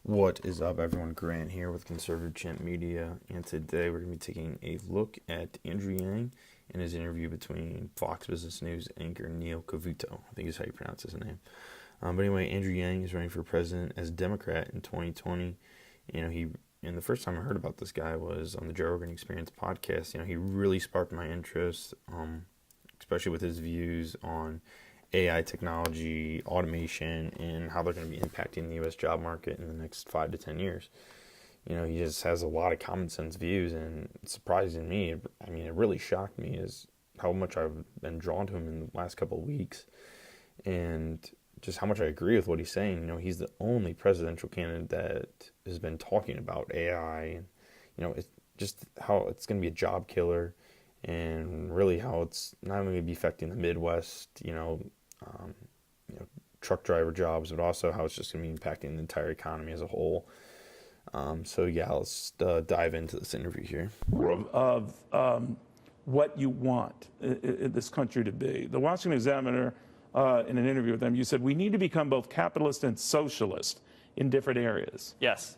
What is up, everyone? Grant here with Conservative Chimp Media, and today we're going to be taking a look at Andrew Yang and his interview between Fox Business News anchor Neil Cavuto. I think is how you pronounce his name. But anyway, Andrew Yang is running for president as a Democrat in 2020. And the first time I heard about this guy was on the Joe Rogan Experience podcast. He really sparked my interest, especially with his views on AI technology, automation, and how they're going to be impacting the U.S. job market in the next 5 to 10 years. He just has a lot of common sense views, and it's surprising me. It really shocked me is how much I've been drawn to him in the last couple of weeks, and just how much I agree with what he's saying. He's the only presidential candidate that has been talking about AI, and it's just how it's going to be a job killer, and really how it's not only going to be affecting the Midwest, truck driver jobs, but also how it's just going to be impacting the entire economy as a whole. Let's dive into this interview here. Of what you want this country to be. The Washington Examiner, in an interview with them, you said, we need to become both capitalist and socialist in different areas. Yes.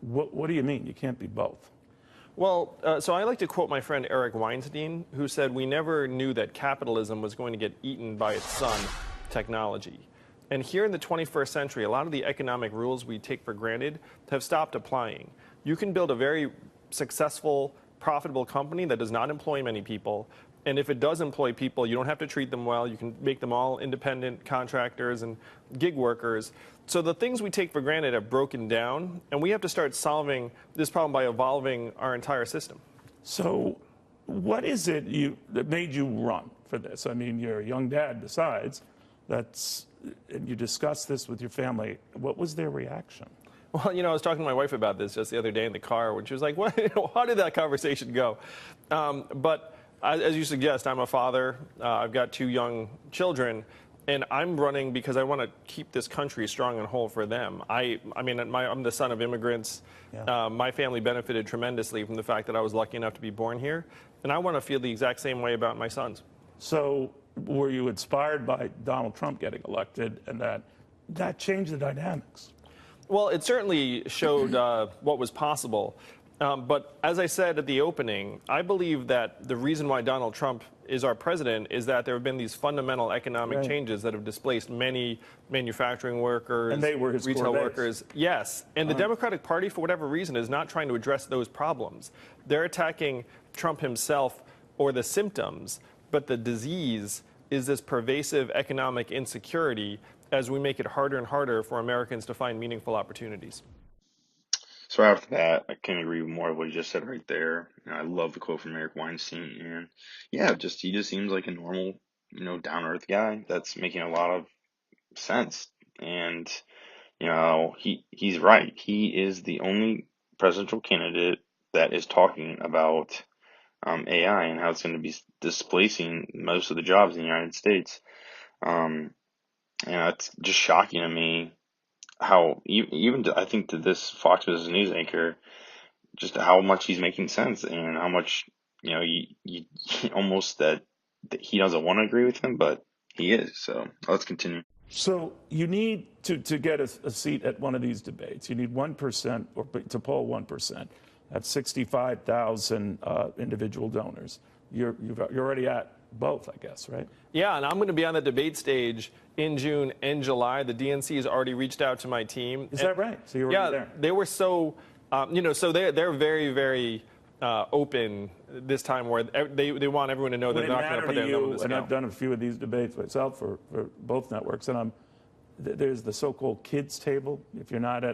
What do you mean? You can't be both. Well, so I like to quote my friend Eric Weinstein, who said, we never knew that capitalism was going to get eaten by its son, technology. And here in the 21st century, a lot of the economic rules we take for granted have stopped applying. You can build a very successful, profitable company that does not employ many people. And if it does employ people, you don't have to treat them well. You can make them all independent contractors and gig workers. So the things we take for granted have broken down, and we have to start solving this problem by evolving our entire system. So what is it that made you run for this? I mean, you're a young dad besides. And you discussed this with your family. What was their reaction? Well, I was talking to my wife about this just the other day in the car, when she was like, "What? How did that conversation go?" But as you suggest, I'm a father. I've got 2 young children, and I'm running because I want to keep this country strong and whole for them. I'm the son of immigrants. Yeah. My family benefited tremendously from the fact that I was lucky enough to be born here, and I want to feel the exact same way about my sons. So were you inspired by Donald Trump getting elected, and that changed the dynamics? Well, it certainly showed what was possible. But as I said at the opening, I believe that the reason why Donald Trump is our president is that there have been these fundamental economic changes that have displaced many manufacturing workers, and they were his retail workers. Yes, and the Democratic Party, for whatever reason, is not trying to address those problems. They're attacking Trump himself or the symptoms, but the disease is this pervasive economic insecurity as we make it harder and harder for Americans to find meaningful opportunities. So after that, I can't agree with more of what you just said right there. I love the quote from Eric Weinstein, and he just seems like a normal, down-to-earth guy that's making a lot of sense. And he's right. He is the only presidential candidate that is talking about AI and how it's going to be displacing most of the jobs in the United States. And it's just shocking to me how I think to this Fox Business News anchor, just how much he's making sense and how much, you almost that he doesn't want to agree with him, but he is. So let's continue. So you need to get a seat at one of these debates. You need 1% or to poll 1%. That's 65,000 individual donors. You're already at both, I guess, right? Yeah, and I'm going to be on the debate stage in June and July. The DNC has already reached out to my team. Is that right? So you're already there. They were so, so they're very, very open this time, where they want everyone to know they're not going to put their thumb on the scale. And I've done a few of these debates myself for both networks, and there's the so-called kids table. If you're not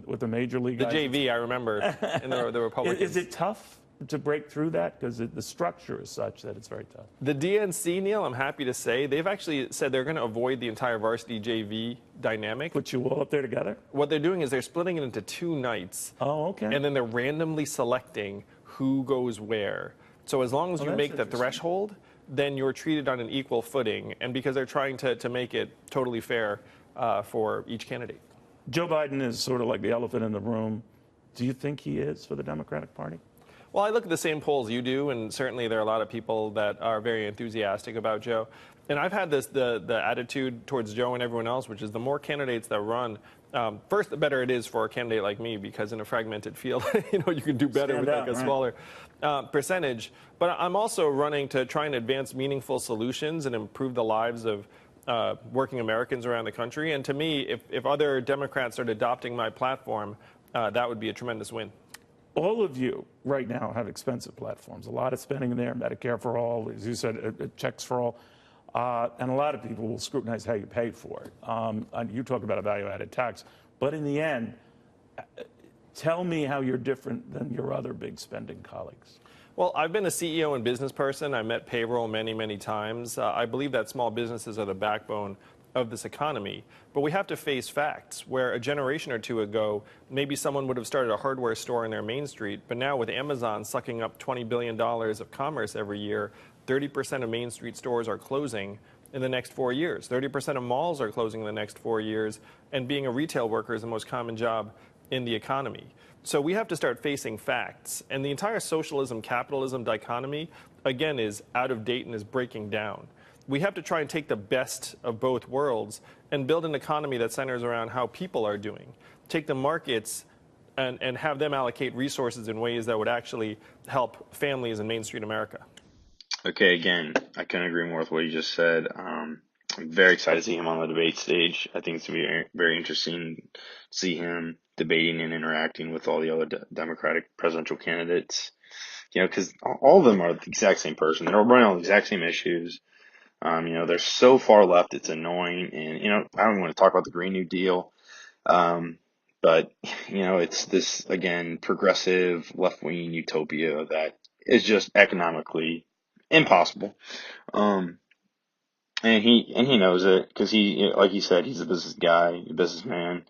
with the major league guys. The JV, I remember, in the Republicans. Is it tough to break through that? Because the structure is such that it's very tough. The DNC, Neil, I'm happy to say, they've actually said they're going to avoid the entire varsity JV dynamic. Put you all up there together? What they're doing is they're splitting it into 2 nights. Oh, okay. And then they're randomly selecting who goes where. So as long as you make the threshold, then you're treated on an equal footing. And because they're trying to make it totally fair for each candidate. Joe Biden is sort of like the elephant in the room. Do you think he is for the Democratic Party? Well, I look at the same polls you do, and certainly there are a lot of people that are very enthusiastic about Joe. And I've had the attitude towards Joe and everyone else, which is the more candidates that run, first, the better it is for a candidate like me, because in a fragmented field, you can do better with like a smaller percentage. But I'm also running to try and advance meaningful solutions and improve the lives of working Americans around the country. And to me, if other Democrats start adopting my platform, that would be a tremendous win. All of you right now have expensive platforms. A lot of spending in there, Medicare for all, as you said, checks for all. And a lot of people will scrutinize how you pay for it. And you talk about a value-added tax. But in the end, tell me how you're different than your other big spending colleagues. Well, I've been a CEO and business person. I met payroll many, many times. I believe that small businesses are the backbone of this economy. But we have to face facts, where a generation or two ago, maybe someone would have started a hardware store in their main street. But now with Amazon sucking up $20 billion of commerce every year, 30% of Main Street stores are closing in the next 4 years. 30% of malls are closing in the next 4 years. And being a retail worker is the most common job in the economy. So we have to start facing facts. And the entire socialism-capitalism dichotomy, again, is out of date and is breaking down. We have to try and take the best of both worlds and build an economy that centers around how people are doing. Take the markets and have them allocate resources in ways that would actually help families in Main Street America. Okay, again, I couldn't agree more with what you just said. I'm very excited to see him on the debate stage. I think it's going to be very, very interesting to see him debating and interacting with all the other Democratic presidential candidates. Because all of them are the exact same person. They're running on the exact same issues. They're so far left, it's annoying. And, I don't want to talk about the Green New Deal. But, it's this, again, progressive left-wing utopia that is just economically impossible. And he knows it, because like he said, he's a business guy, a businessman.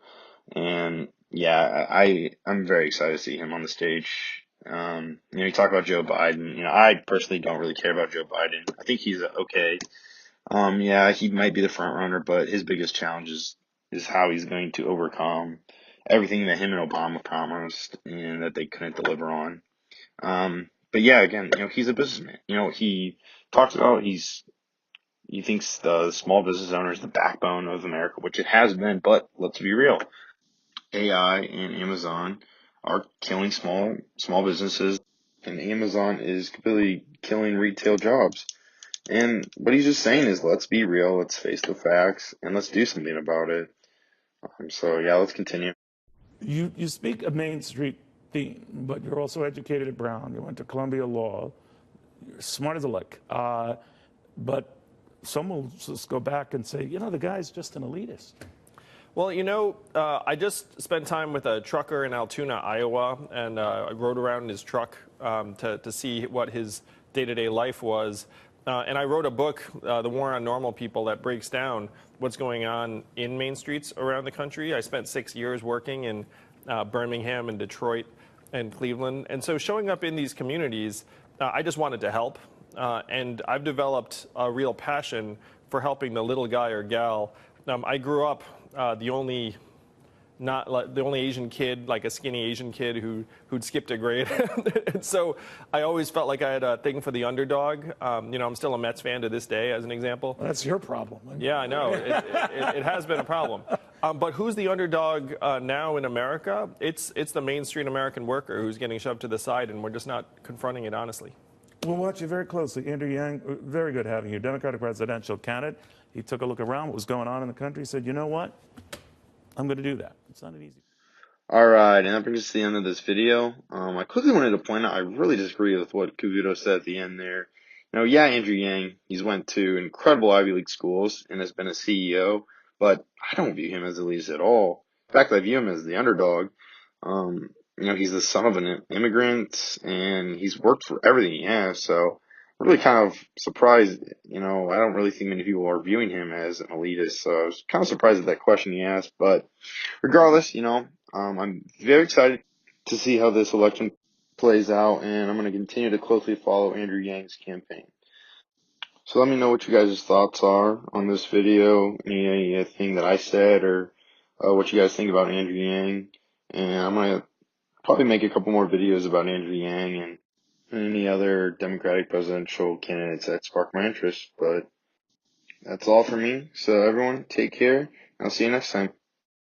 And yeah, I'm very excited to see him on the stage. You talk about Joe Biden. I personally don't really care about Joe Biden. I think he's okay. Yeah, he might be the front runner, but his biggest challenge is how he's going to overcome everything that him and Obama promised and that they couldn't deliver on. But yeah, again, he's a businessman. He talks about he thinks the small business owner is the backbone of America, which it has been. But let's be real, AI and Amazon are killing small businesses, and Amazon is completely killing retail jobs. And what he's just saying is, let's be real, let's face the facts, and let's do something about it. So yeah, let's continue. You speak a Main Street theme, but you're also educated at Brown. You went to Columbia Law. You're smart as a lick. But some will just go back and say, the guy's just an elitist. Well, I just spent time with a trucker in Altoona, Iowa, and I rode around in his truck to see what his day-to-day life was. And I wrote a book, The War on Normal People, that breaks down what's going on in Main Streets around the country. I spent 6 years working in Birmingham and Detroit and Cleveland. And so showing up in these communities, I just wanted to help. And I've developed a real passion for helping the little guy or gal. I grew up the only Asian kid, like a skinny Asian kid who'd skipped a grade. And so I always felt like I had a thing for the underdog. I'm still a Mets fan to this day, as an example. Well, that's your problem. Yeah, I know. It has been a problem. But who's the underdog now in America? It's the Main Street American worker who's getting shoved to the side, and we're just not confronting it honestly. We'll watch you very closely. Andrew Yang, very good having you. Democratic presidential candidate. He took a look around what was going on in the country. He said, you know what? I'm going to do that. It's not an easy. All right, and that brings us to the end of this video. I quickly wanted to point out, I really disagree with what Cavuto said at the end there. Yeah, Andrew Yang, he's went to incredible Ivy League schools and has been a CEO, but I don't view him as elitist at all. In fact, I view him as the underdog. He's the son of an immigrant, and he's worked for everything he has, so I'm really kind of surprised. I don't really think many people are viewing him as an elitist, so I was kind of surprised at that question he asked, but regardless, I'm very excited to see how this election plays out, and I'm going to continue to closely follow Andrew Yang's campaign. So let me know what you guys' thoughts are on this video, anything that I said, or what you guys think about Andrew Yang. And I'm going to probably make a couple more videos about Andrew Yang and and any other Democratic presidential candidates that spark my interest. But that's all for me. So everyone, take care. I'll see you next time.